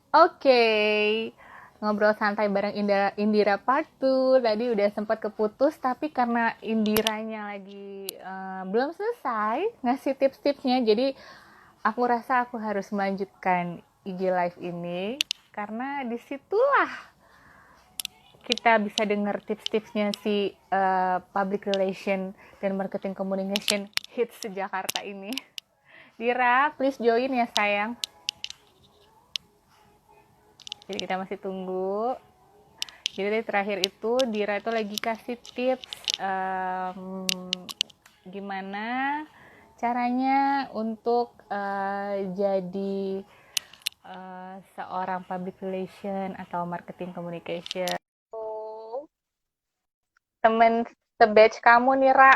Oke, ngobrol santai bareng Indira Part 2. Tadi udah sempat keputus, tapi karena Indiranya lagi belum selesai ngasih tips-tipsnya, jadi aku rasa aku harus melanjutkan IG Live ini karena disitulah kita bisa dengar tips-tipsnya si public relation dan marketing communication hits Jakarta ini. Dira, please join ya sayang. Jadi kita masih tunggu. Jadi terakhir itu Dira itu lagi kasih tips gimana caranya untuk jadi seorang public relation atau marketing communication. Temen sebatch kamu nih, Ra.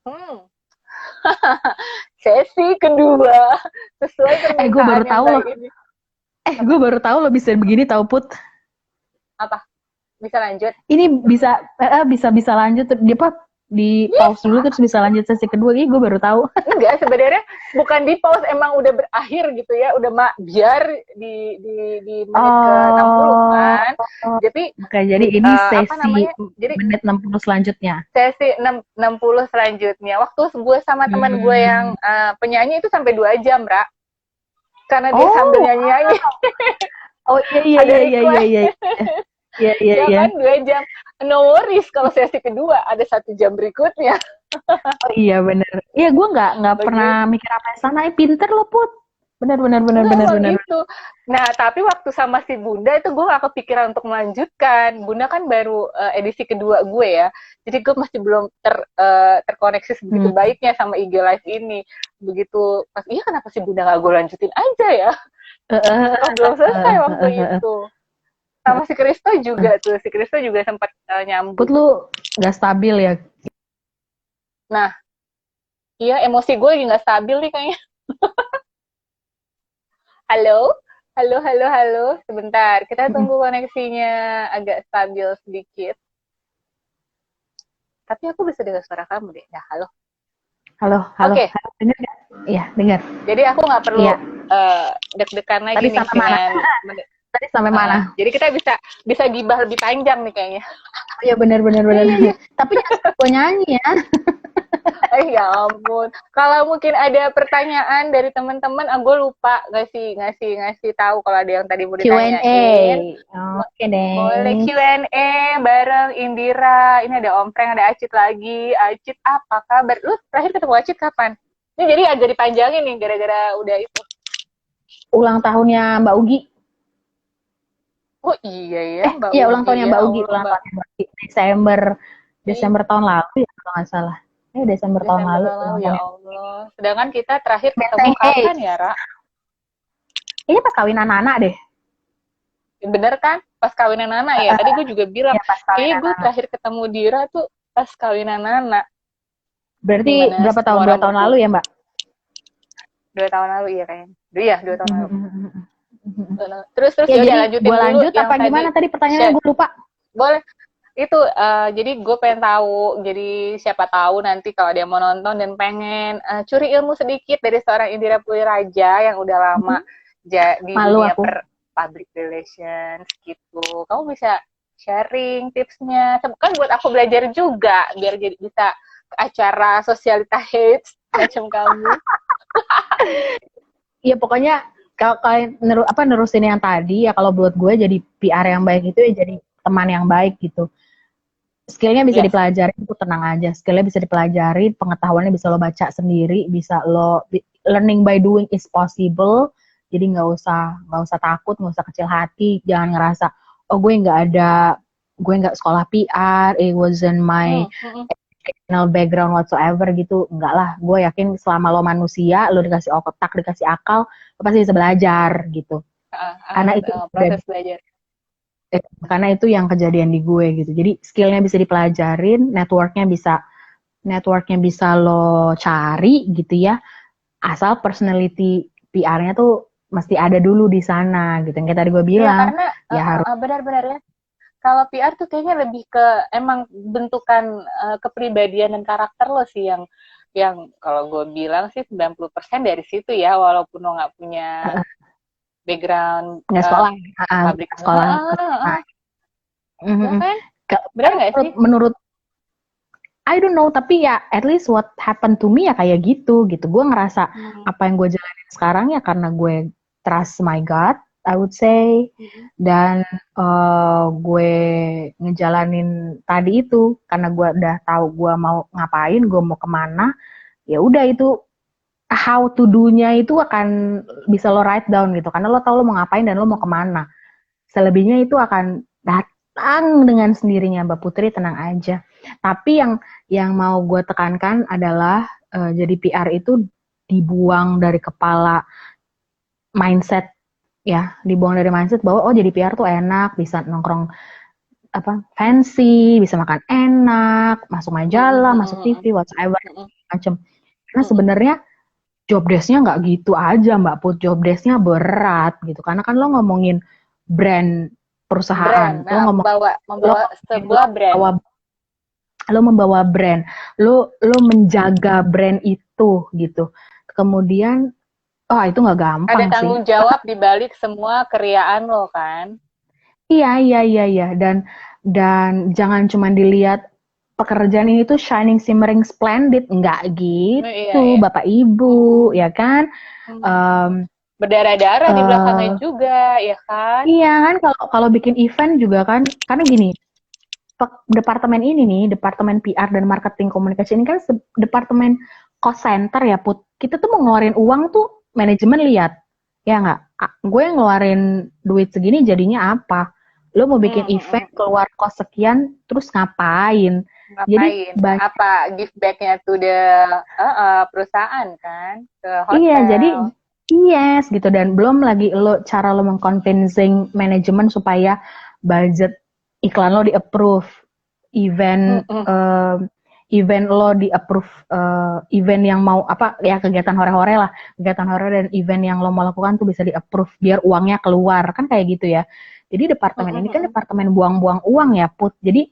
Hmm. Sesi kedua sesuai Gue baru permintaan yang tahu loh. baik ini. Gue Apa? baru tahu lo bisa begini tahu Put. Apa? Bisa lanjut? Ini bisa lanjut di apa di pause dulu terus bisa lanjut sesi kedua. Gue baru tahu. Enggak, sebenarnya bukan di pause, emang udah berakhir gitu ya, udah biar di menit ke 60 Oh, kan. Jadi oke. Jadi ini apa sesi namanya? Jadi menit 60 selanjutnya. sesi 60 selanjutnya. Waktu gue sama teman gue yang Hmm. penyanyi itu sampai 2 jam, Ra. Karena dia sambil Oh, nyanyi-nyanyi oh iya iya ada iya iya iya request. iya iya iya Ya iya. kan 2 jam. No worries kalau sesi kedua ada 1 jam berikutnya. Oh iya bener. Iya gue nggak pernah Begitu. mikir apa sana. Pinter lo Put. Bener bener bener Enggak, bener emang bener. gitu. Nah, tapi waktu sama si Bunda itu gue gak kepikiran untuk melanjutkan. Bunda kan baru edisi kedua gue ya. Jadi gue masih belum terkoneksi sebegitu Hmm. baiknya sama IG Live ini. Begitu pas, iya kenapa si Bunda gak gue lanjutin aja ya? Oh, belum selesai waktu itu. Sama si Kristo juga tuh. Si Kristo juga sempat Put nyambung. lu nggak stabil ya. Nah, iya emosi gue lagi gak stabil nih kayaknya. Halo? Halo, halo, halo. Sebentar, kita tunggu koneksinya agak stabil sedikit. Tapi aku bisa dengar suara kamu deh. Ya, halo. Halo, halo, Oke, halo, dengar nggak? Iya, dengar. jadi aku nggak perlu Iya. deg-degan lagi Tadi nih sampai mana? dengan Tadi sampai mana? jadi kita bisa bisa gibah lebih panjang nih kayaknya. Oh iya benar benar Iya, benar. iya, iya. Tapi jangan sampai gue nyanyi ya. Ya ampun. Kalau mungkin ada pertanyaan dari teman-teman, aku lupa ngasih tahu kalau ada yang tadi mau ditanyain. Q&A. Oke Boleh deh. Q&A bareng Indira. Ini ada Om Frank, ada Acit lagi. Acit, apa kabar? Lu terakhir ketemu Acit kapan? Ini jadi agak dipanjangin nih gara-gara udah itu. Ulang tahunnya Mbak Ugi. Oh iya ya, Mbak Iya ulang Ugi tahunnya ya. Mbak Ugi. Allah, Ulang Mbak. tahunnya Mbak Ugi. Desember Ih, Desember tahun lalu ya kalau nggak salah. Desember tahun Desember lalu lalu ulang ya tahunnya. Allah. Sedangkan kita terakhir ketemu Benteng kapan Age. ya, Ra? Ini pas kawinan anak deh. Bener kan? Pas kawinan anak ya. Tadi gue juga bilang, Iya pas kayaknya kawinan gue anak. terakhir ketemu Dira tuh pas kawinan anak. Berarti Dimana berapa tahun? semua Dua orang tahun lalu berkumpul. ya Mbak? 2 tahun lalu iya kayaknya. Iya, 2 tahun lalu. Terus terus Ya ya udah jadi gue lanjutin dulu lanjut yang apa tadi. gimana tadi pertanyaannya Share. gue lupa. Boleh. Itu jadi gue pengen tahu. Jadi siapa tahu nanti kalau dia mau nonton dan pengen curi ilmu sedikit dari seorang Indira Puri Raja yang udah lama di Malu dunia aku. public relations gitu. Kamu bisa sharing tipsnya. Kan buat aku belajar juga biar jadi bisa ke acara sosialita hits macam kamu. Iya pokoknya kalau kalian nerusin yang tadi ya kalau buat gue jadi PR yang baik itu ya jadi teman yang baik gitu. Skillnya bisa Yes. dipelajari itu tenang aja. Skillnya bisa dipelajari, pengetahuannya bisa lo baca sendiri, bisa lo learning by doing is possible. Jadi nggak usah takut, nggak usah kecil hati, jangan ngerasa oh gue nggak sekolah PR, it wasn't my Hmm, hmm, hmm. educational background whatsoever gitu. Enggak lah, gue yakin selama lo manusia, lo dikasih otak, dikasih akal, lo pasti bisa belajar gitu. Karena itu Proses belajar. karena itu yang kejadian di gue gitu. Jadi skillnya bisa dipelajarin, networknya bisa lo cari gitu ya. Asal personality PR-nya tuh mesti ada dulu di sana gitu. Yang kayak tadi gue Iya bilang, karena ya harus benar-benar ya. Kalau PR tuh kayaknya lebih ke emang bentukan kepribadian dan karakter lo sih yang yang kalau gue bilang sih 90% dari situ ya, walaupun lo nggak punya background Nggak sekolah, pabrik. nggak sekolah. Nah, Ya kan? Benar kan nggak sih? menurut I don't know, tapi ya at least what happened to me ya kayak gitu. Gue ngerasa apa yang gue jalanin sekarang ya karena gue trust my God, I would say. Dan gue ngejalanin tadi itu karena gue udah tahu gue mau ngapain, gue mau kemana. Ya udah itu how to do-nya itu akan bisa lo write down gitu. Karena lo tahu lo mau ngapain dan lo mau kemana. Selebihnya itu akan datang dengan sendirinya, Mbak Putri, tenang aja. Tapi yang mau gue tekankan adalah jadi PR itu dibuang dari kepala mindset ya, dibuang dari mindset bahwa oh jadi PR tuh enak, bisa nongkrong apa fancy, bisa makan enak, masuk majalah, masuk TV, whatever macam. Karena sebenarnya job desk-nya nggak gitu aja Mbak Put, job desk-nya berat gitu. Karena kan lo ngomongin brand perusahaan, Brand, nah, membawa sebuah brand. Lo membawa brand, lo menjaga brand itu gitu. Kemudian, itu nggak gampang sih. Ada tanggung jawab di balik semua keriaan lo kan. Iya. Dan jangan cuma dilihat pekerjaan ini tuh shining, shimmering, splendid, nggak gitu, iya. Bapak Ibu, ya kan? Berdarah-darah di belakangnya juga, ya kan? Iya kan, kalau bikin event juga kan, karena gini, departemen ini nih, departemen PR dan marketing komunikasi ini kan departemen cost center ya Put. Kita tuh mau ngeluarin uang tuh manajemen lihat, ya nggak? Gue ngeluarin duit segini jadinya apa? Lo mau bikin event keluar cost sekian, terus ngapain? Jadi apa give back-nya to the perusahaan kan, ke hotel. Iya, jadi yes gitu, dan belum lagi cara lo mengconvincing manajemen supaya budget iklan lo di approve, event event lo di approve, event yang mau apa ya, kegiatan hore-hore lah, kegiatan hore dan event yang lo mau lakukan tuh bisa di approve biar uangnya keluar kan kayak gitu ya. Jadi departemen ini kan departemen buang-buang uang ya Put. Jadi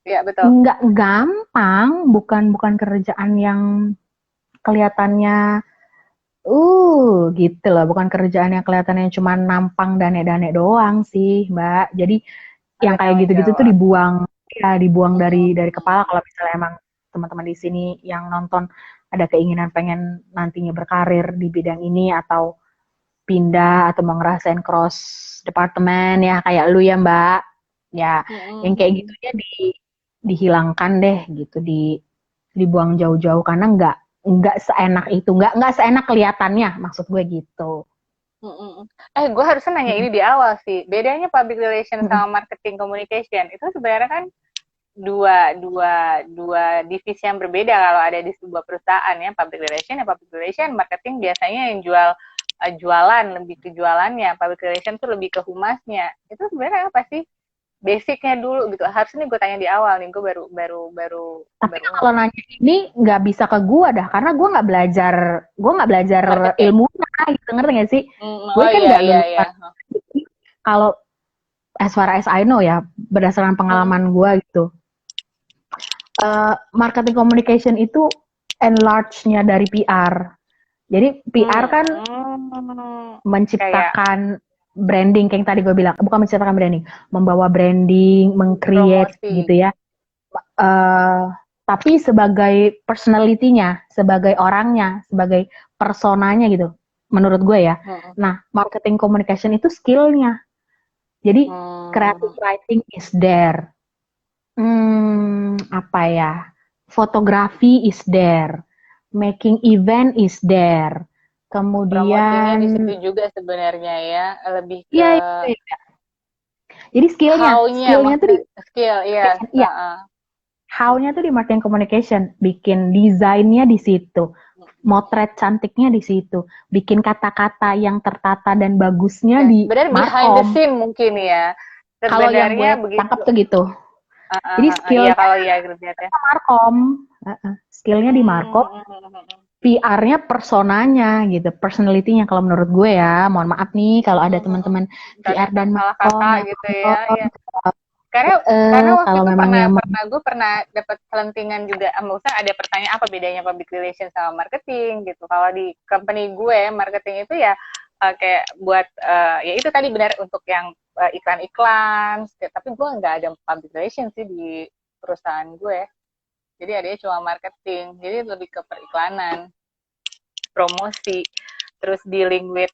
ya, betul. Nggak gampang, bukan kerjaan yang kelihatannya gitu loh, bukan kerjaan yang kelihatannya cuma nampang dane-dane doang sih, Mbak. Jadi yang kayak gitu-gitu tuh dibuang dari kepala. Kalau misalnya emang teman-teman di sini yang nonton ada keinginan pengen nantinya berkarir di bidang ini atau pindah atau mau ngerasain cross departemen ya kayak lu ya Mbak. Ya, yang kayak gitunya dihilangkan deh gitu, dibuang jauh-jauh karena nggak seenak itu, nggak seenak kelihatannya, maksud gue gitu. Gue harusnya nanya ini di awal sih. Bedanya public relation sama marketing communication itu sebenarnya kan dua divisi yang berbeda kalau ada di sebuah perusahaan ya. Public relation, marketing biasanya yang jualan, lebih ke jualannya. Public relation tuh lebih ke humasnya. Itu sebenarnya apa sih? Basicnya dulu gitu. Harusnya gue tanya di awal nih, gue baru. Tapi kalau nanya ini nggak bisa ke gue dah, karena gue nggak belajar ilmunya, gitu, ngerti nggak sih? Gue kan nggak lulusan. Kalau as far as I know ya, berdasarkan pengalaman gue gitu, marketing communication itu enlarge-nya dari PR. Jadi PR kan menciptakan branding, kayak yang tadi gue bilang, bukan menciptakan branding, membawa branding, meng-create gitu ya. Tapi sebagai personality-nya, sebagai orangnya, sebagai personanya gitu, menurut gue ya. Nah, marketing communication itu skill-nya. Jadi creative writing is there. Apa ya? Fotografi is there. Making event is there. Kemudian promosinya di situ juga sebenarnya ya, lebih ke iya. Jadi skillnya tuh how-nya tuh di marketing communication, bikin desainnya di situ, motret cantiknya di situ, bikin kata-kata yang tertata dan bagusnya di markom. Behind the scene mungkin ya. Kalau yang gue tangkap tuh gitu. Jadi skillnya markom, skillnya di markom, PR-nya personanya gitu, personality-nya kalau menurut gue ya. Mohon maaf nih kalau ada teman-teman PR dan markom gitu ya. Karena waktu Kalau itu memang yang gue pernah dapat selentingan juga, maksudnya ada pertanyaan apa bedanya public relation sama marketing gitu. Kalau di company gue marketing itu ya kayak buat ya itu tadi benar untuk yang iklan-iklan, tapi gue nggak ada public relation sih di perusahaan gue. Jadi adanya cuma marketing, jadi lebih ke periklanan, promosi, terus dealing with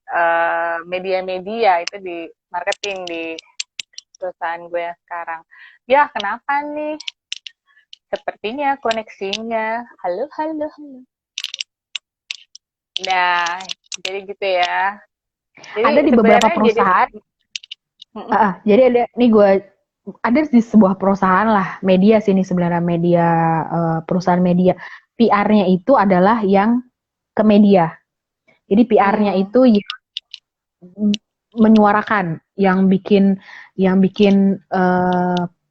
media-media itu di marketing di perusahaan gue yang sekarang. Ya, kenapa nih? Sepertinya koneksinya. Halo, halo, halo. Nah, jadi gitu ya. Jadi ada di beberapa perusahaan. Jadi ada nih gue ada di sebuah perusahaan lah media sini sebenarnya media perusahaan media PR-nya itu adalah yang ke media. Jadi PR-nya itu yang menyuarakan, yang bikin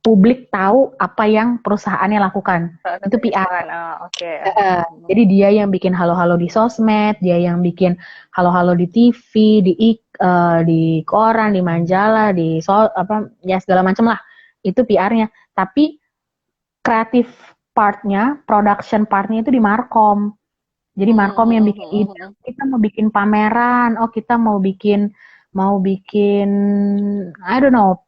publik tahu apa yang perusahaannya lakukan. Itu PR. Oke. Jadi dia yang bikin halo-halo di sosmed, dia yang bikin halo-halo di TV, di koran, di majalah, ya segala macam lah. Itu PR-nya. Tapi kreatif part-nya, production part-nya itu di Markom. Jadi Markom yang bikin ide, kita mau bikin pameran, kita mau bikin I don't know,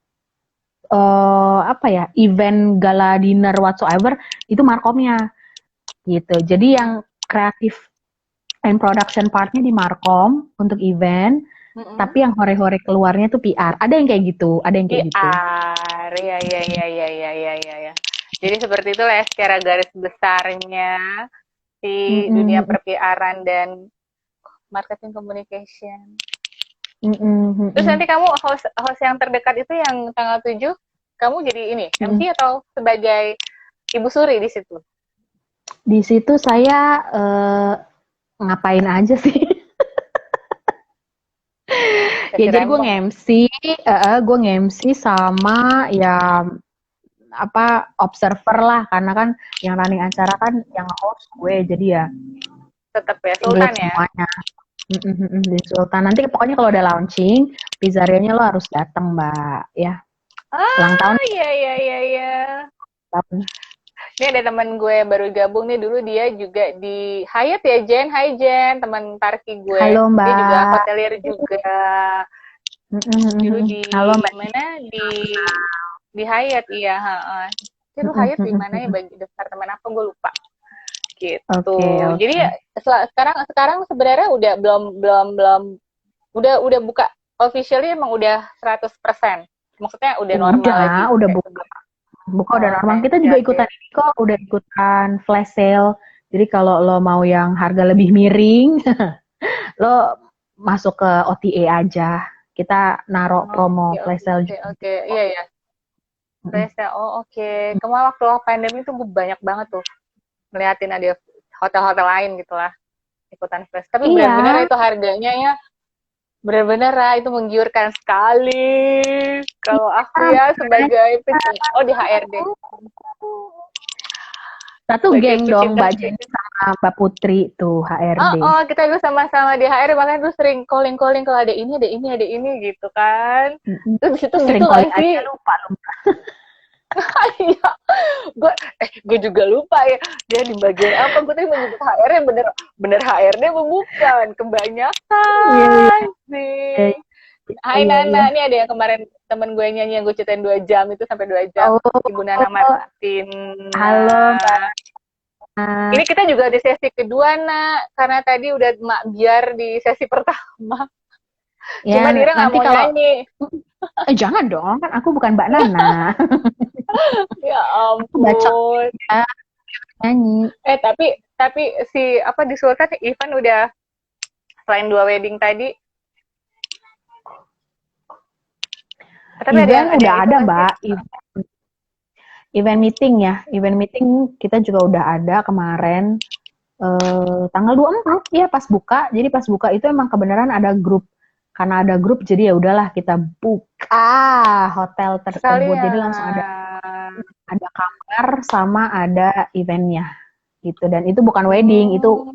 event gala dinner whatsoever, itu Markomnya gitu. Jadi yang kreatif and production partnya di Markom untuk event, tapi yang hore-hore keluarnya tuh PR. Ada yang kayak gitu, ada yang kayak gitu. PR, ya. Jadi seperti itu lah ya secara garis besarnya di dunia per-PR-an dan marketing communication. Terus nanti kamu host yang terdekat itu yang tanggal 7, kamu jadi ini, MC atau sebagai Ibu Suri di situ? Di situ saya ngapain aja sih? Ya jadi gue nge-MC sama ya observer lah, karena kan yang running acara kan yang host gue, jadi ya tetap ya Sultan ya semuanya. Di Sultan nanti pokoknya kalau ada launching pizzerianya lo harus datang mbak ya. Ulang tahun. Iya. Ini ada teman gue baru gabung nih, dulu dia juga di Hyatt ya, Jen. Hai Jen, teman parki gue. Halo mbak. Dia juga hotelier juga. Dulu di halo, mbak. mana di Hyatt, iya. Itu Hyatt di mana ya, bagi departemen apa gue lupa. Gitu. Okay. Jadi sekarang sebenarnya udah buka officially, emang udah 100%. Maksudnya udah normal lagi. Udah buka udah normal. Kita juga ikutan ini kok, udah ikutan flash sale. Jadi kalau lo mau yang harga lebih miring, lo masuk ke OTA aja. Kita naruh promo flash sale juga. Oke. Iya. Flash sale, oke. Kemarin waktu pandemi itu gue banyak banget tuh ngeliatin ada hotel-hotel lain gitu lah ikutan flash. Tapi benar-benar itu harganya ya benar-benar itu menggiurkan sekali. Kalau aku ya sebagai di HRD. Satu geng dong Mbak Jenny sama Mbak Putri tuh HRD. Kita dulu sama-sama di HRD, makanya tuh sering calling kalau ada ini gitu kan. Terus itu sering calling aja lupa. Iya, gue juga lupa ya. Dia di bagian apa? Gue tadi menyebut HRD, bener HRD bukan, kebanyakan sih. Hai Nana, ini ada yang kemarin temen gue nyanyi yang gue ceritain 2 jam itu sampai 2 jam. Ibu Nana Martin. Halo Mbak. Ini kita juga di sesi kedua Nak, karena tadi udah mak biar di sesi pertama. Ya, cuma Dira nggak mau nyanyi. Jangan dong, kan aku bukan Mbak Nana. Ya ampun. Nyanyi. Tapi si di Sultan Ivan udah selain 2 wedding tadi. Tapi udah ada Mbak. Event meeting kita juga udah ada kemarin tanggal 24 ya pas buka. Jadi pas buka itu emang kebenaran ada grup. Karena ada grup, jadi ya udahlah kita buka hotel tersebut. Jadi langsung ada kamar sama ada eventnya gitu. Dan itu bukan wedding, itu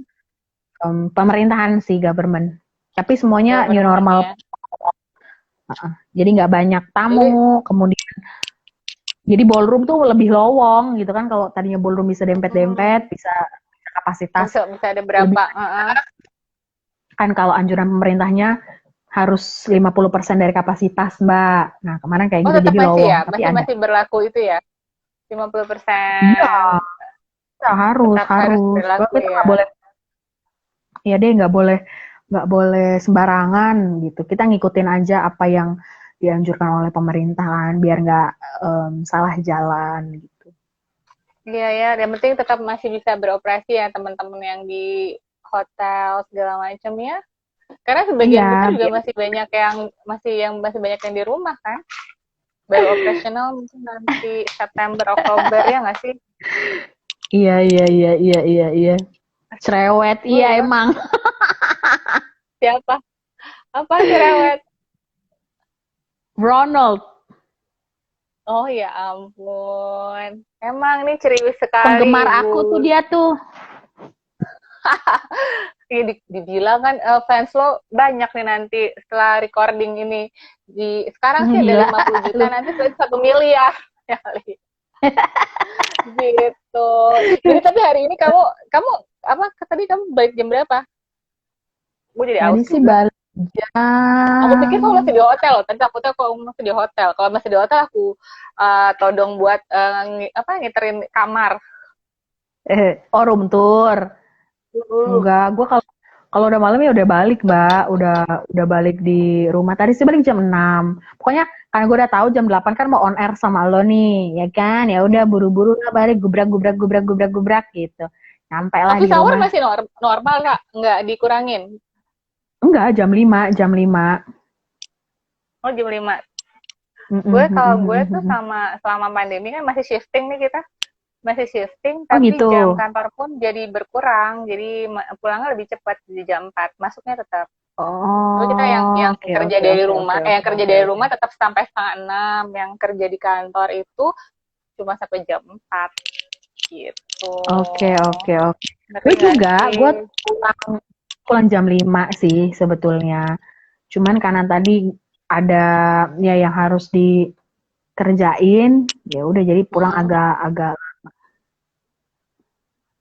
pemerintahan sih, government. Tapi semuanya new normal. Ya. Jadi nggak banyak tamu, kemudian Jadi ballroom tuh lebih lowong gitu kan, kalau tadinya ballroom bisa Hmm, dempet-dempet, bisa kapasitas bisa ada lebih berapa? Heeh. kan, kalau anjuran pemerintahnya harus 50% dari kapasitas, Mbak. Nah, kemarin kayak Oh, gitu tetap jadi masih lowong, ya? tapi Masih ada. masih berlaku itu ya? Iya, 50%. ya harus, Tetap harus harus. Kalau berlaku kita nggak ya. boleh, ya deh nggak boleh sembarangan gitu. Kita ngikutin aja apa yang dianjurkan oleh pemerintah kan, biar nggak salah jalan gitu. Iya ya, yang penting tetap masih bisa beroperasi ya teman-teman yang di hotel segala macam ya. Karena Iya, sebagian besar juga biar, masih banyak yang di rumah kan. Baru operasional mungkin nanti September Oktober ya nggak sih? iya, iya, iya, iya, iya, iya. Cerewet, iya Wah, emang. siapa? Apa sih rewet? Ronald, Oh ya ampun. Emang nih ceriwis sekali penggemar ibu. aku tuh dia tuh. Ini dibilang kan fans lo banyak nih nanti setelah recording ini. Sekarang sih ada Gila 50 juta, lu. nanti berarti 1 miliar. Ya kali. Gitu. Jadi tapi hari ini kamu kamu apa tadi kamu balik jam berapa? Gue jadi Tadi aus sih juga. balik Aku pikir jam kamu masih di hotel. Tadi aku tahu kamu masih di hotel. Kalau masih di hotel aku todong buat ngiterin kamar. oh room tour. Uh, Enggak, gue kalau kalau udah malam ya udah balik, Mbak. Udah balik di rumah. Tadi sih balik jam 6. Pokoknya karena gue udah tahu jam 8 kan mau on air sama lo nih, ya kan? Ya udah buru-buru lah balik gubrak gubrak gubrak gubrak gubrak gitu. Nyampe lah di Office hour rumah. masih normal kak, nggak dikurangin. Enggak, jam 5. Oh jam 5. Mm, Gue mm, mm, kalau mm, gue mm, tuh mm. selama pandemi kan masih shifting nih kita. Masih shifting, Oh tapi gitu. jam kantor pun jadi berkurang. Jadi pulangnya lebih cepat di jam 4. Masuknya tetap. Tapi kita Oh, yang oke kerja oke dari oke rumah, oke yang oke kerja oke dari oke. rumah tetap sampai setengah 6. Yang kerja di kantor itu cuma sampai jam 4 gitu. Oke oke oke. Ngeri Gue nggak juga, sih? gue pulang pulang jam 5 sih sebetulnya. Cuman karena tadi ada ya yang harus dikerjain, ya udah jadi pulang Hmm. agak-agak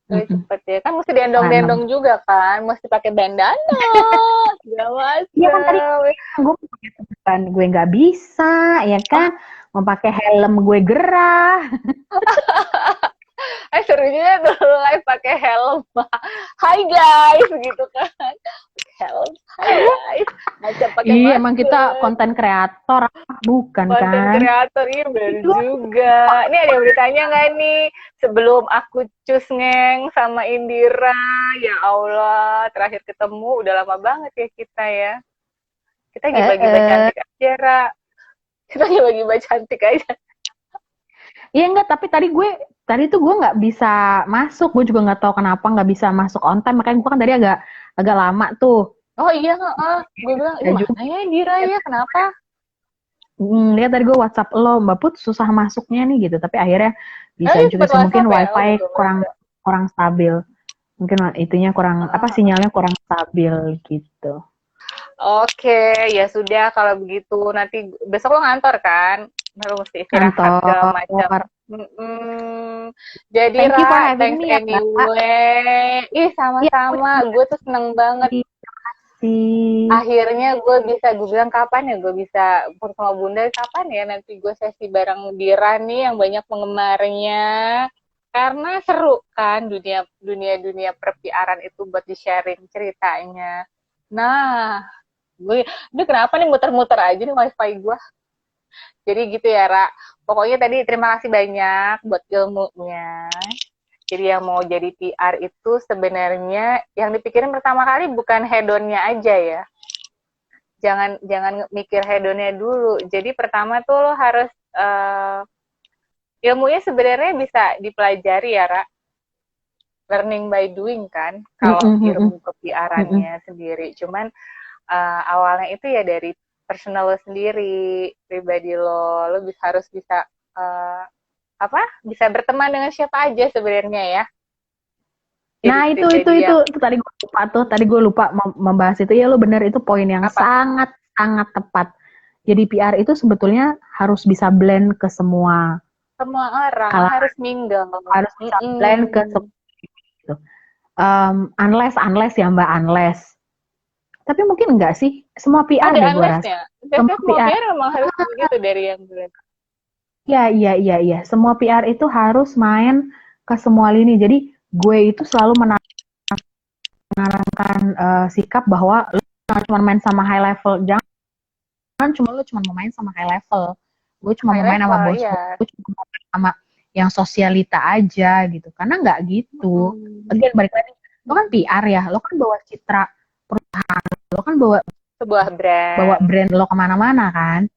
Cepet ya. Kan mesti setengah enam. diendong-dendong juga kan. Mesti pakai bandana. Segala Iya kan tadi macam. gue pakai tebakan gue nggak bisa, ya kan? Mau pakai helm gue gerah. Seru juga tuh live pakai helm. Hai guys gitu kan. Helm. Hai guys. Macam pakai Iya emang kita masker. konten kreator, bukan Konten kan? kreator ini bener Itu juga. Ini ada yang bertanya nggak nih? Sebelum aku cus ngeng sama Indira. Ya Allah. Terakhir ketemu udah lama banget ya kita ya. Kita eh, gibah-gibah eh, cantik aja, Ra. Kita gibah-gibah cantik aja. Iya enggak, tapi tadi tuh gue nggak bisa masuk, gue juga nggak tahu kenapa nggak bisa masuk on time, makanya gue kan tadi agak agak lama tuh. Oh iya, gue bilang, Ya ini juga, mana ya Indira ya, kenapa? lihat tadi gue WhatsApp lo, Mbak Put susah masuknya nih gitu, tapi akhirnya bisa Ini juga sempat sih, mungkin WhatsApp ya? Oh, gue WiFi belum kurang baca. kurang stabil, mungkin itunya kurang apa Ah, sinyalnya kurang stabil gitu. Oke, ya sudah kalau begitu nanti besok lo ngantor kan? Lo mesti istirahat segala macam. Kantor. Mm-mm. Jadi Thank you for Ra, having thanks me ya, Mbak. anyway. Ih, Iya, aku sama-sama. juga Gue tuh seneng banget. sih. Akhirnya gue bilang kapan ya gue bisa bersama Bunda, kapan ya nanti gue sesi bareng Dira nih yang banyak penggemarnya. Karena seru kan dunia perpiaran itu buat di-sharing ceritanya. Nah, ini kenapa nih muter-muter aja nih wifi gue. Jadi gitu ya, Ra. Pokoknya tadi terima kasih banyak buat ilmunya. Jadi yang mau jadi PR itu sebenarnya yang dipikirin pertama kali bukan hedonnya aja ya. Jangan jangan mikir hedonnya dulu. Jadi pertama tuh lo harus ilmunya sebenarnya bisa dipelajari ya, Ra. Learning by doing kan, Mm, kalau mm, mm, ilmu mm, mm. kepiarannya sendiri. Cuman awalnya itu ya dari personal lo sendiri, pribadi lo harus bisa uh, apa? Bisa berteman dengan siapa aja sebenarnya ya. Jadi Nah pribadi yang tadi gue lupa membahas itu, ya lo bener, itu poin yang apa? sangat sangat tepat. Jadi PR itu sebetulnya harus bisa blend ke semua semua orang Kalau harus mingle. harus bisa blend ke Mm-mm. gitu. Unless ya Mbak, unless. Tapi mungkin enggak sih, semua PR Ada deh gue rasa. unless-nya. Semua Biasanya semua PR. PR memang harus begitu dari yang gue lihat. Iya, iya, iya, iya. Semua PR itu harus main ke semua lini. Jadi gue itu selalu menanamkan sikap bahwa lu jangan cuma main sama high level. Jangan cuma lu cuma mau main sama high level. Gue cuma High mau main sama level, bos iya. gue cuma mau main sama yang sosialita aja gitu. Karena nggak gitu. Mm-mm. Again, balik lagi. Lo kan Mm-mm. PR ya, lo kan bawa citra, lo kan bawa Sebuah bawa brand. brand lo kemana-mana kan.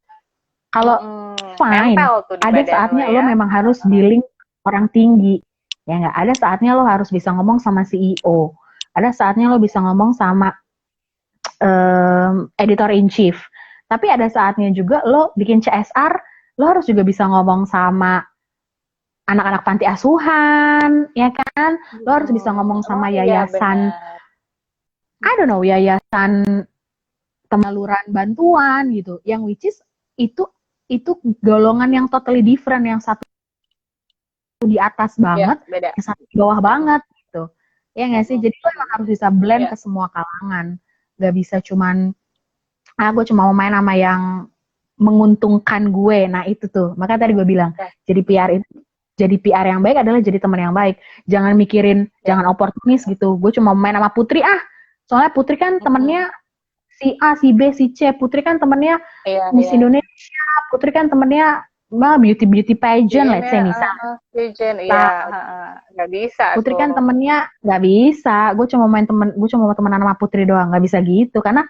Kalau Mm-mm. fine, Nempel tuh di ada badan lo saatnya lo ya. memang harus dealing orang tinggi. Ya nggak, ada saatnya lo harus bisa ngomong sama CEO. Ada saatnya lo bisa ngomong sama editor in chief. Tapi ada saatnya juga lo bikin CSR, lo harus juga bisa ngomong sama anak-anak panti asuhan, ya kan? Lo harus bisa Mm-mm. ngomong Oh sama iya yayasan, benar. I don't know, yayasan penyaluran bantuan gitu. Yang which is itu itu golongan yang totally different, yang satu di atas Ya, banget, beda. yang satu di bawah Mm-mm. banget gitu. Ya nggak sih? Mm-mm. Jadi lo emang harus bisa blend Ya. ke semua kalangan. Gak bisa cuman, gue cuma mau main sama yang menguntungkan gue. Nah itu tuh. Maka tadi gue bilang, Ya. jadi PR itu, jadi PR yang baik adalah jadi teman yang baik. Jangan mikirin, Ya. jangan oportunis gitu. Gue cuma mau main sama Putri ah. Soalnya Putri kan Mm-mm. temennya si A, si B, si C. Putri kan temennya Iya, Miss iya. Indonesia. Putri kan temennya beauty beauty Di pageant, ini let's say misal. Vision, iya, nggak bisa Putri kan tuh. temennya nggak bisa, gue cuma mau temenan sama Putri doang, nggak bisa gitu, karena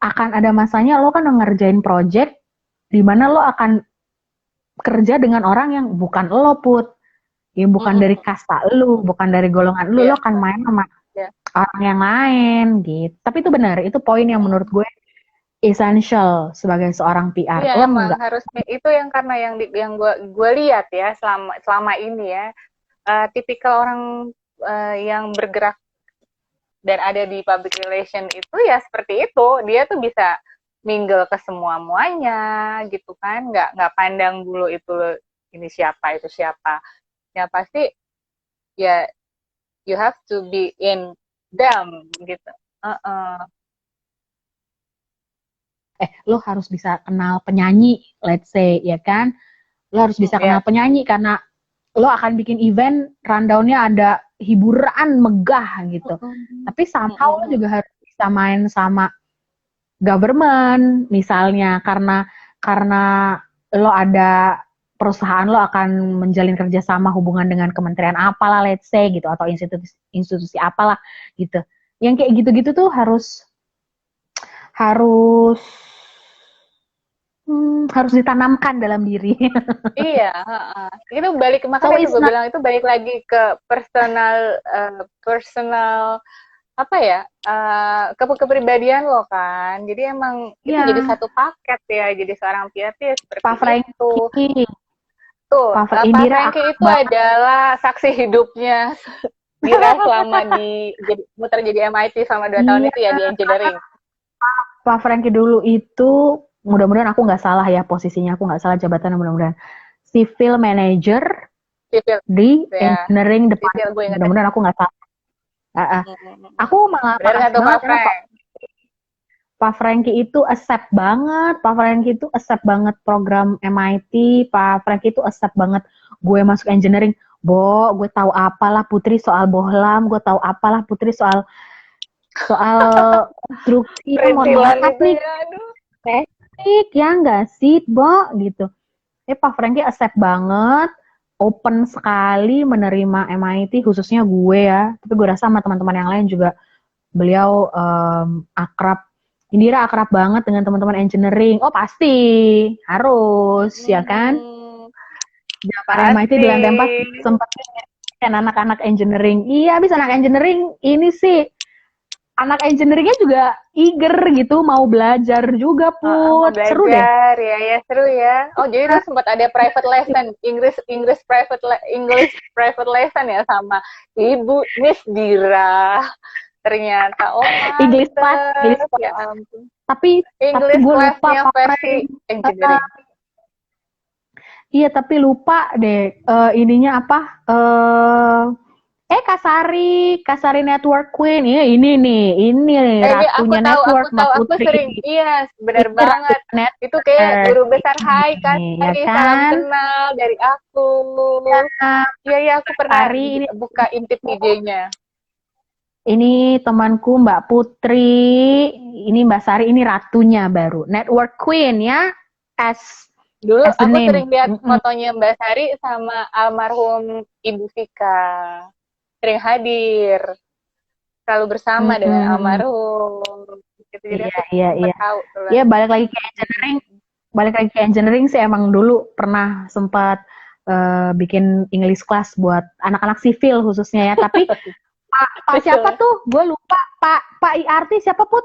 akan ada masanya lo kan ngerjain project di mana lo akan kerja dengan orang yang bukan lo put, ya bukan dari Mm-mm. kasta lo, bukan dari golongan lo, Iya, lo akan main sama iya. orang yang lain gitu. Tapi itu benar, itu poin yang menurut Mm. gue essential sebagai seorang PR. Iya Lo emang nggak, harusnya itu yang karena yang gue lihat ya selama selama ini ya, tipikal orang yang bergerak dan ada di public relation itu ya seperti itu, dia tuh bisa mingle ke semua muanya gitu kan, nggak pandang dulu itu ini siapa itu siapa, ya pasti ya you have to be in them gitu. Uh-uh. lo harus bisa kenal penyanyi, let's say, ya kan? Lo harus bisa kenal Ya. penyanyi karena lo akan bikin event, rundownnya ada hiburan megah gitu. Tapi somehow lo juga harus bisa main sama government misalnya, karena lo ada perusahaan, lo akan menjalin kerjasama hubungan dengan kementerian apalah let's say gitu, atau institusi apalah gitu. Yang kayak gitu-gitu tuh harus harus harus ditanamkan dalam diri. Iya, itu balik, So makanya itu it's gue not, bilang itu balik lagi ke personal, personal apa ya, kepribadian lo kan. Jadi emang itu jadi ya, satu paket ya. Jadi seorang PRT ya seperti Pak itu. Franky, Tuh, Pak Pak Indira Franky akrab itu banget. adalah saksi hidupnya Dira selama muter jadi MIT selama 2 tahun Iya, itu ya di engineering. Pak Franky dulu itu, mudah-mudahan aku nggak salah ya posisinya, aku nggak salah jabatannya, mudah-mudahan civil manager Sipil, di ya. engineering Sipil department, gue ingetnya. mudah-mudahan aku nggak salah. Aku malah Benar nggak makasih tuh Pak banget karena Frank? Pak Franky itu accept banget, Pak Franky itu accept banget program MIT, Pak Franky itu accept banget gue masuk engineering. Gue tahu apalah Putri soal bohlam, gue tahu apalah Putri soal soal konstruksi, mohon Perintilan maaf itu nih, ya, aduh. teknik ya nggak sih, gitu. Pak Franky accept banget, open sekali menerima MIT, khususnya gue ya. Tapi gue rasa sama teman-teman yang lain juga beliau akrab. Indira akrab banget dengan teman-teman engineering. Oh pasti, harus, ya kan? Hmm, Zaman MIT di pasti. lantai 4 sempat kan anak-anak engineering. Iya, habis anak engineering ini sih, anak engineeringnya juga eager gitu, mau belajar juga, Mau Put. Seru deh. belajar ya, ya seru ya. Oh jadi lu sempat ada private lesson Inggris English private lesson ya sama Ibu Miss Dira. Ternyata oh English class, English pantes ya class. ampun. Tapi English gue lupa classnya Pak versi Frank. engineering. Iya, tapi lupa deh ininya apa? Kasari Network Queen. Iya, ini Ini aku ratunya tahu, network, Mbak aku Putri. sering, iya, benar Ini banget. ratunya Itu kayak network. guru besar Hai Ini, ya Kasari, salam kan? kenal dari aku. Ya, Iya, iya, aku pernah Kasari ini buka intip IG-nya. ini temanku Mbak Putri. Ini Mbak Sari, ini ratunya baru. Network Queen ya. As Dulu as the aku name. sering lihat Mm-mm. fotonya Mbak Sari sama almarhum Ibu Vika. Sering hadir, selalu bersama dengan Mm-mm. almarhum. Gitu. Jadi Iya, aku iya, sempat iya. tahu tuh lah. Ya, balik lagi ke engineering sih, emang dulu pernah sempat bikin English class buat anak-anak sivil khususnya ya. Tapi Pak siapa Betul. tuh? Gue lupa. Pak IRT siapa Put?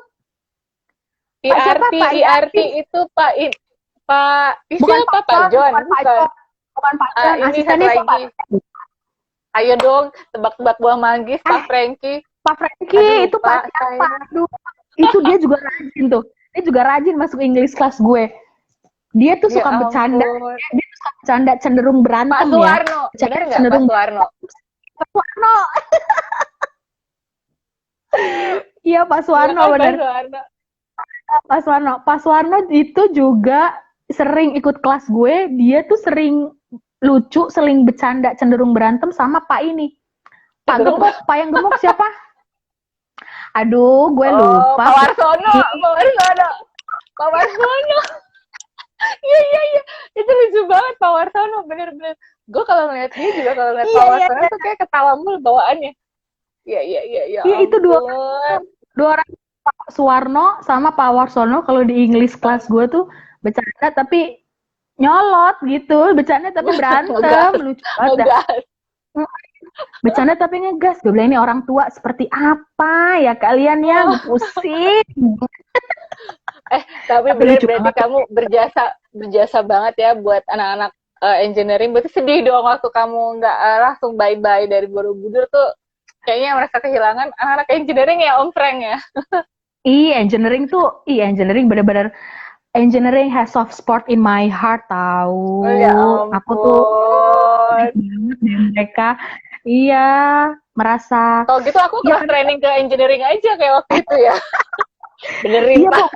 Pak siapa? IRT, Pak IRT IRT. itu Pak Bukan Pak siapa Pak John, John? bukan Pak Bukan. John. Bukan Pak Ah, John, ini satu asistennya siapa? lagi. Ayo dong, tebak-tebak buah manggis, Pak Eh, Frankie. Pak Aduh Frankie, itu Pak lupa siapa? saya. Aduh, itu dia juga rajin tuh. Dia juga rajin masuk English class gue. Dia tuh Ya suka bercanda, ampun. dia tuh suka bercanda cenderung Pak berantem ya. Suwarno, bener Bercanda nggak Pak cenderung Suwarno? Pak Suwarno. Iya Pak Iya Suwarno kan Pak bener. Suwarno. Pak Suwarno itu juga sering ikut kelas gue. Dia tuh sering lucu, sering bercanda, cenderung berantem sama Pak ini. Pak Cenderung Gemuk, Pak yang gemuk siapa? Aduh, gue Oh, lupa. Pak Warsono, Pak Warsono. Pak Warsono. Iya, iya, iya. Itu lucu banget Pak Warsono, bener-bener. Gue kalau ngeliat dia juga, kalau ngeliat Pak Iya, iya, Warsono iya. tuh kayak ketawa mulu bawaannya. Iya, iya, iya, ya Iya, itu ampun. dua orang Pak Suwarno sama Pak Warsono kalau di English class gue tuh bercanda tapi nyolot gitu, bercanda tapi berantem, Ngegas, lucu banget dah. ngegas. Bercanda tapi ngegas. Gue bilang ini orang tua seperti apa ya kalian ya, gue pusing. Tapi Tapi bener lucu berarti banget. kamu berjasa banget ya buat anak-anak engineering. Berarti sedih dong waktu kamu nggak langsung bye-bye dari Borobudur tuh. Kayaknya merasa kehilangan anak-anak engineering ya Om Frank ya. Engineering bener-bener engineering has soft spot in my heart tahu. Oh ya Aku tuh ampun. baik banget deh mereka. Iya, merasa Kalau gitu aku ya cross training ke engineering aja kayak waktu itu ya. Benerin iya Pak.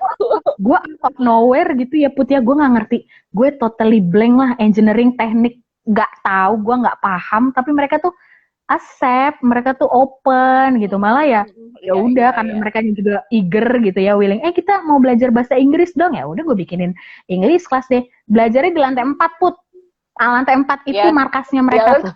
gue out of nowhere gitu ya Put ya, gue nggak ngerti, gue totally blank lah engineering teknik, nggak tahu, gue nggak paham, tapi mereka tuh accept, mereka tuh open gitu, malah ya ya Iya, udah iya, karena iya. mereka juga eager gitu ya, willing, kita mau belajar bahasa Inggris dong, ya udah gue bikinin English class deh, belajarnya di lantai 4 Put. Lantai 4 itu Ya, markasnya mereka ya. tuh.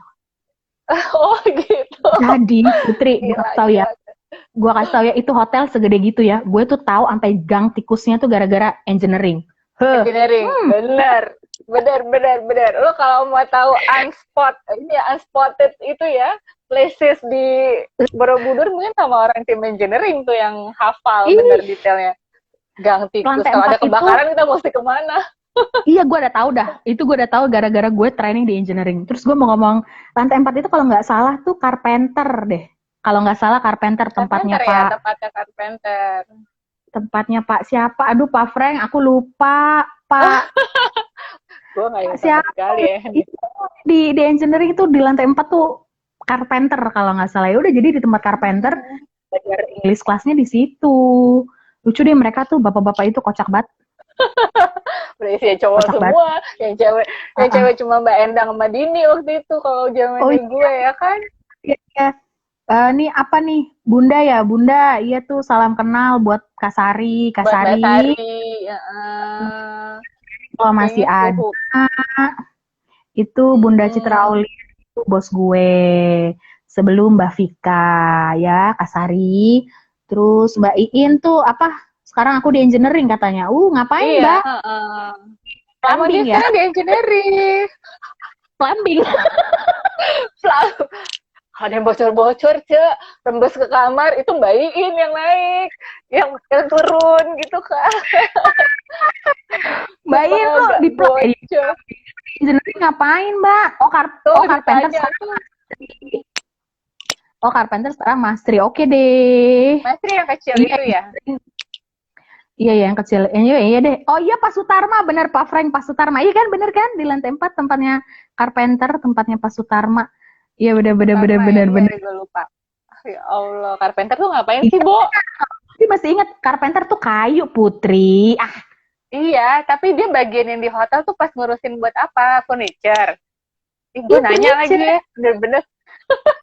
Oh gitu. Jadi Putri, gue Gila, kasih tahu ya, gila. itu hotel segede gitu ya, gue tuh tahu sampai gang tikusnya tuh gara-gara engineering. Engineering, bener. Bener. Lo kalau mau tahu unspotted itu ya, places di Borobudur mungkin sama orang tim engineering tuh yang hafal bener detailnya. Gang tikus, Lantai kalau ada 4 itu, kebakaran kita mesti kemana? iya gue udah tahu dah. Itu gue udah tahu gara-gara gue training di engineering. Terus gue mau ngomong, lantai 4 itu kalau nggak salah tuh carpenter deh. Kalau nggak salah carpenter Carpenter ya, tempatnya carpenter. tempatnya Pak siapa? Aduh Pak Frank, aku lupa. Pak Gue nggak ingat sama siapa? sekali ya. Itu di engineering itu di lantai 4 tuh carpenter kalau nggak salah. Ya udah jadi di tempat carpenter belajar English kelasnya di situ. Lucu deh mereka tuh bapak-bapak itu kocak banget. Berisi cowok Kocak banget. semua, yang cewek cuma Mbak Endang sama Dini waktu itu kalau Oh zamannya gue ya kan. iya. Nih apa nih Bunda ya Bunda, iya tuh salam kenal buat Kasari. Buat Mbak Sari, ya, Kalau masih kayaknya ada suhu. itu Bunda Citra Aulia itu bos gue sebelum Mbak Vika ya Kasari. Terus Mbak Iin tuh apa sekarang aku di engineering katanya. Ngapain Iya, Mbak? emang dia Plumbing ya? sekarang di engineering. Plumbing. Ada yang bocor-bocor, Cek. Tembus ke kamar, itu Mbak Iin yang naik. Yang turun gitu kan. Mbak Iin tuh di bocor. engineering ngapain Mbak? Carpenter sekarang. Carpenter sekarang Mastri. Oke deh. Mastri yang kecil Iya, itu ya? Iya, yang kecil. Iya, iya deh. Oh iya, Pak Sutarma, bener Pak Frank, Pak Sutarma. Iya kan, bener kan? Di lantai 4 tempatnya Carpenter, tempatnya Pak Sutarma. Iya, bener, bener, bener, Karma ya, bener, iya bener. gue lupa. Ya Allah, Carpenter tuh ngapain sih, Iya, Bo? tapi masih ingat Carpenter tuh kayu, Putri. Ah, Iya, tapi dia bagian yang di hotel tuh pas ngurusin buat apa? Furniture. Ih, gue iya nanya lagi furniture, ya, bener-bener.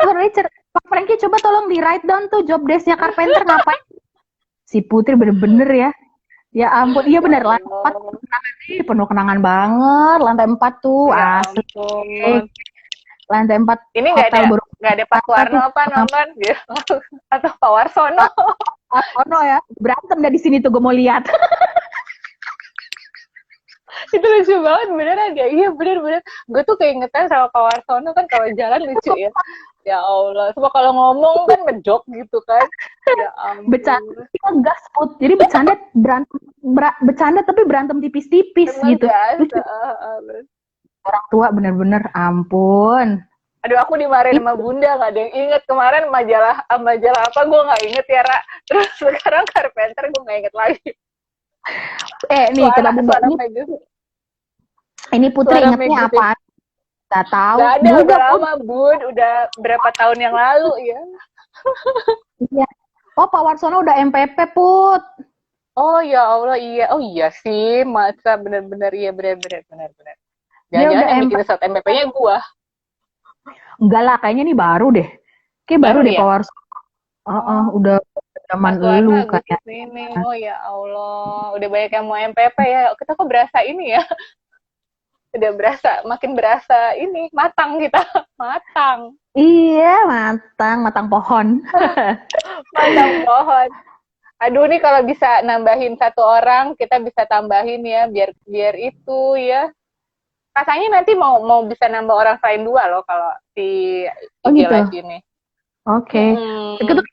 furniture. Pak Franky coba tolong di write down tuh job desk-nya Carpenter ngapain. Si Putri bener-bener ya. Ya ampun, iya Ya bener. Lantai 4 Allah, penuh kenangan banget. Lantai 4 tuh ya asli. ampun. Lantai 4 Ini hotel baru nggak ada Pak tuh. Warno apa nonton gitu, atau Pak Warsono. Oh no ya, berantem dari sini tuh gue mau lihat. Itu lucu banget beneran ya, iya bener-bener. Gue tuh keingetan sama Pak Warsono kan kalau jalan lucu ya. Ya Allah, cuma kalau ngomong kan medok gitu kan. Ya Bercanda ampun. kita gas Put. Jadi bercanda berantem bercanda tapi berantem tipis-tipis Emang gitu. gas. Lucu. Orang tua bener-bener ampun. Aduh, aku dimarahin sama bunda, nggak ada yang inget. Kemarin majalah apa gue nggak inget ya, Ra. Terus sekarang Carpenter gue nggak inget lagi. Nih kata bunda Suara ini, magazine. Putri Suara ingetnya magazine. apa? Gak tahu Gak ada, juga udah Put. lama, Bun. Udah berapa tahun yang lalu ya. Iya. Oh Pak Warsono udah MPP Put. Oh ya Allah, iya. Oh iya sih, masa bener-bener, iya bener-bener. Dia Jangan-jangan udah yang bikin MPP. result MPP-nya gua. Enggak lah, kayaknya nih baru deh. Kayak baru Baru deh ya? Pak Warsono. Oh, Udah zaman Mas Warna elu Agustus kayak. ini. Oh ya Allah, udah banyak yang mau MPP ya. Kita kok berasa ini ya? Udah berasa, makin berasa ini, matang kita. Matang. Iya, matang pohon. Matang pohon. Aduh nih kalau bisa nambahin satu orang, kita bisa tambahin ya, biar biar itu ya. Katanya nanti mau bisa nambah orang selain dua loh kalau si Oh IG gitu. Live ini. Oke. Itu Hmm. tuh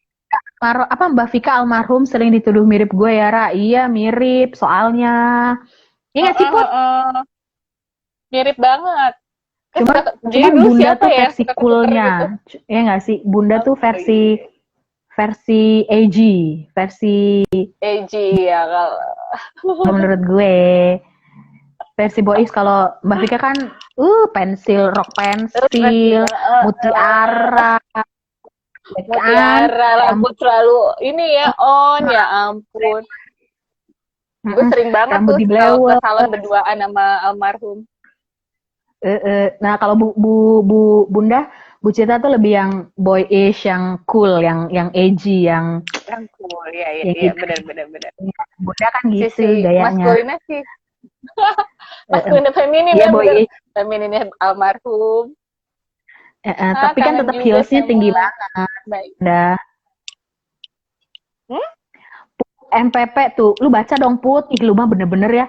apa Mbak Vika almarhum sering dituduh mirip gue ya, Ra. Iya, mirip soalnya. Iya nggak sih, Put? Mirip banget. Cuman Jadi cuman dulu Bunda siapa tuh ya versi suka ketuker coolnya. gitu? Iya nggak sih? Bunda tuh Oh versi iya. versi AG, versi AG ya kalau. kalau menurut gue. Versi Boys kalau Mbak Vika kan pensil, rock pensil, mutiara, ya kan? Mutiara, rambut selalu ini ya on, ya ampun. Gue sering banget Rambut tuh di ke belewet. salon berduaan sama almarhum. Nah kalau Bunda, Bu Cita tuh lebih yang boyish, yang cool, yang edgy, yang Yang cool, ya, ya, ya iya, gitu. benar. Bunda kan gitu Sisi gayanya. maskulinnya sih, maskulin feminin Iya ya, bener. boyish. Femininnya almarhum. Tapi kan Kangen tetap juga heelsnya sama. tinggi banget. Baik. Udah. MPP tuh, lu baca dong Put. Ih lu mah bener-bener ya.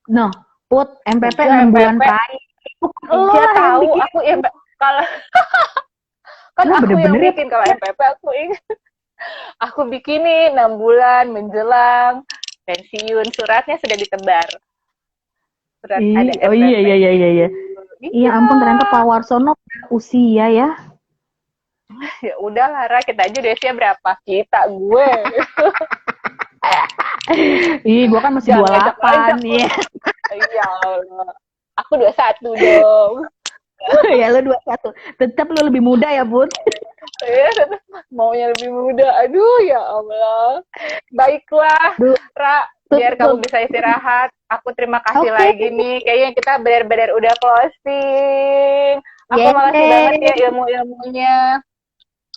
No, Put, MPP Iya, 6 bulan MPP. terakhir. Lo Iya lah yang tahu, bikin. aku ya kalau kan Lu aku yang bener-bener ya. bikin kalau MPP aku ingat. Aku bikinin 6 bulan menjelang pensiun, suratnya sudah ditebar. Surat ada Oh MPP. iya. Iya ampun, ternyata Pak Warsono usia ya. Ya udah Lara, kita aja udah usia berapa? Gue. Ih, gua kan masih Jangan 28 nih. Ya Allah. Aku 21 dong. Ya lu 21. Tetap lu lebih muda ya, Bun. Maunya lebih muda. Aduh, ya Allah. Baiklah, Ra, biar kamu bisa istirahat. Aku terima kasih lagi nih. Kayaknya kita benar-benar udah closing. Aku makasih banget ya ilmu-ilmunya.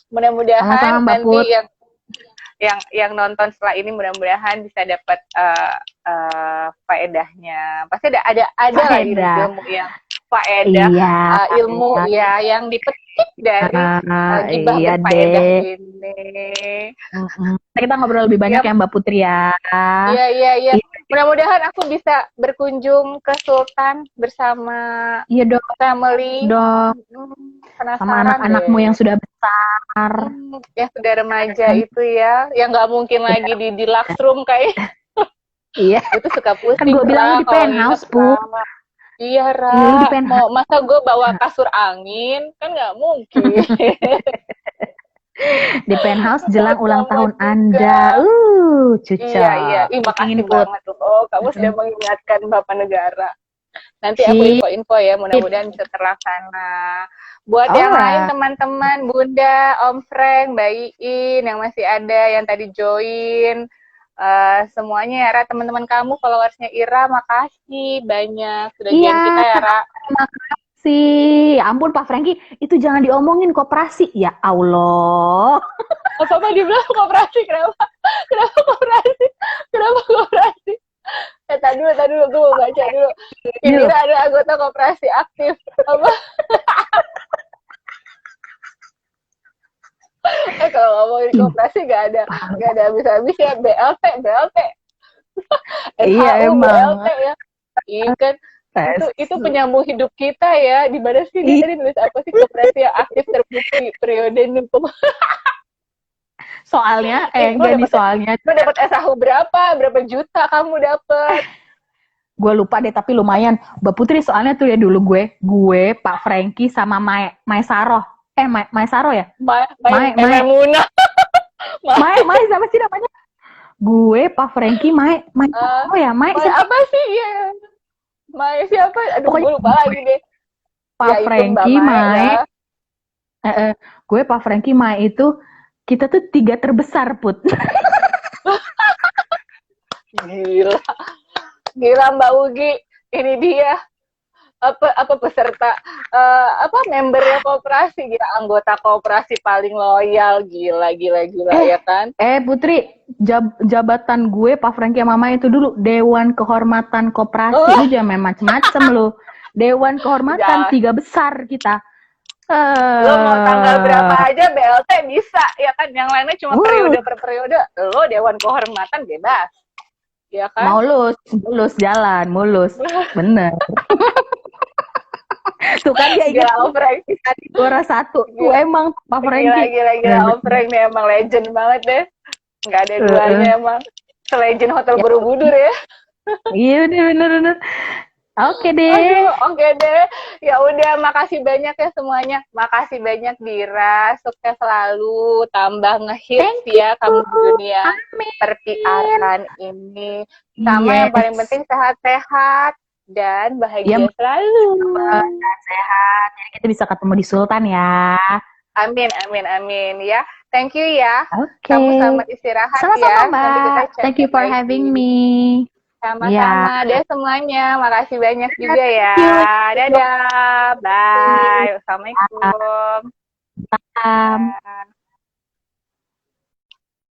Mudah-mudahan nanti yang nonton setelah ini mudah-mudahan bisa dapat faedahnya. Pasti ada lah ilmu yang faedah, ilmu ya yang dipetik dari gibah berfaedah ini. Kita ngobrol lebih banyak ya Mbak Putri ya. Iya. Mudah-mudahan aku bisa berkunjung ke Sultan bersama family. Sama anak-anakmu yang sudah besar. Ya sudah remaja itu ya, yang nggak mungkin lagi di deluxe room kayak. Iya. Itu suka pusing. Kan gue bilang di penthouse, Bu. Iya, Ra. Mau masa gue bawa kasur angin? Kan nggak mungkin. Di penthouse jelang ulang Selamat tahun juga. Anda. Iya, iya. Cucok. Ih, makasih Ingin put. banget tuh. Oh, kamu sudah mengingatkan Bapak Negara. Nanti aku Sip. info-info ya, mudah-mudahan bisa terlaksana. Buat yang lain Alright. teman-teman, Bunda, Om Frank, Mbak Iin yang masih ada yang tadi join, semuanya ya Ra, teman-teman kamu followersnya Ira, makasih banyak sudah join kita Iya, ya Ra. terima kasih. Ya ampun Pak Franky, itu jangan diomongin koperasi. Ya Allah. Apa-apa dibilang koperasi, kenapa? Kenapa koperasi? Kenapa koperasi? Tadi dulu, gue mau baca dulu. Yuk. Indira ada anggota koperasi aktif. Apa? Kalau ngomongin koperasi gak ada habis-habis ya. BLT, BLT. Iya SHU, emang. BLT ya. Iya kan, Tes. itu penyambung hidup kita ya. Di mana sih dia Ih, tadi nulis apa sih, koperasi yang aktif terbukti periode numpuk. soalnya, Lo enggak nih dapat soalnya. lo dapat SHU berapa? Berapa juta kamu dapat? Gue lupa deh, tapi lumayan. Mbak Putri soalnya tuh ya dulu gue, Pak Franky sama Mae Saroh. Mae Saroh ya? Mae Muna. Mae siapa sih namanya? Gue, Pak Franky, Mae Saroh ya? Mae siapa? Apa sih ya? Mae siapa? Aduh, Pokoknya gue lupa lagi deh. Pak Ya itu Mbak Franky, Mae Mae, lah. gue, Pak Franky, Mae itu kita tuh 3 terbesar, Put. Gila. Gila Mbak Ugi. Ini dia apa peserta apa membernya koperasi, gila, anggota koperasi paling loyal, gila ya kan. Putri, jabatan gue Pak Franky sama Mama itu dulu Dewan Kehormatan Koperasi. Lu jangan main macem-macem lu. Dewan Kehormatan 3 besar kita. Lo mau tanggal berapa aja BLT bisa ya kan, yang lainnya cuma periode per periode, lo Dewan Kehormatan bebas ya kan. Mau mulus jalan, mulus. Bener. Tuh kan dia ingat juara 1. Tuh emang Pak Franky. Gila, Om Frank nih emang legend banget deh. Nggak ada duanya emang. Selegend Hotel Borobudur ya. Iya bener. Oke deh. Aduh, oke deh. Ya udah, makasih banyak ya semuanya. Makasih banyak Dira. Sukses selalu, tambah ngehits ya kamu di dunia per-PR-an ini. Sama yang paling penting sehat-sehat dan bahagia selalu. Sehat. Jadi kita bisa ketemu di Sultan ya. Amin ya. Thank you ya. Oke. Kamu selamat istirahat sama-sama, ya. Mbak. Nanti kita chat. Thank you for having me. Sama-sama deh semuanya. Makasih banyak juga ya. Dadah. Bye. Assalamualaikum. Salam.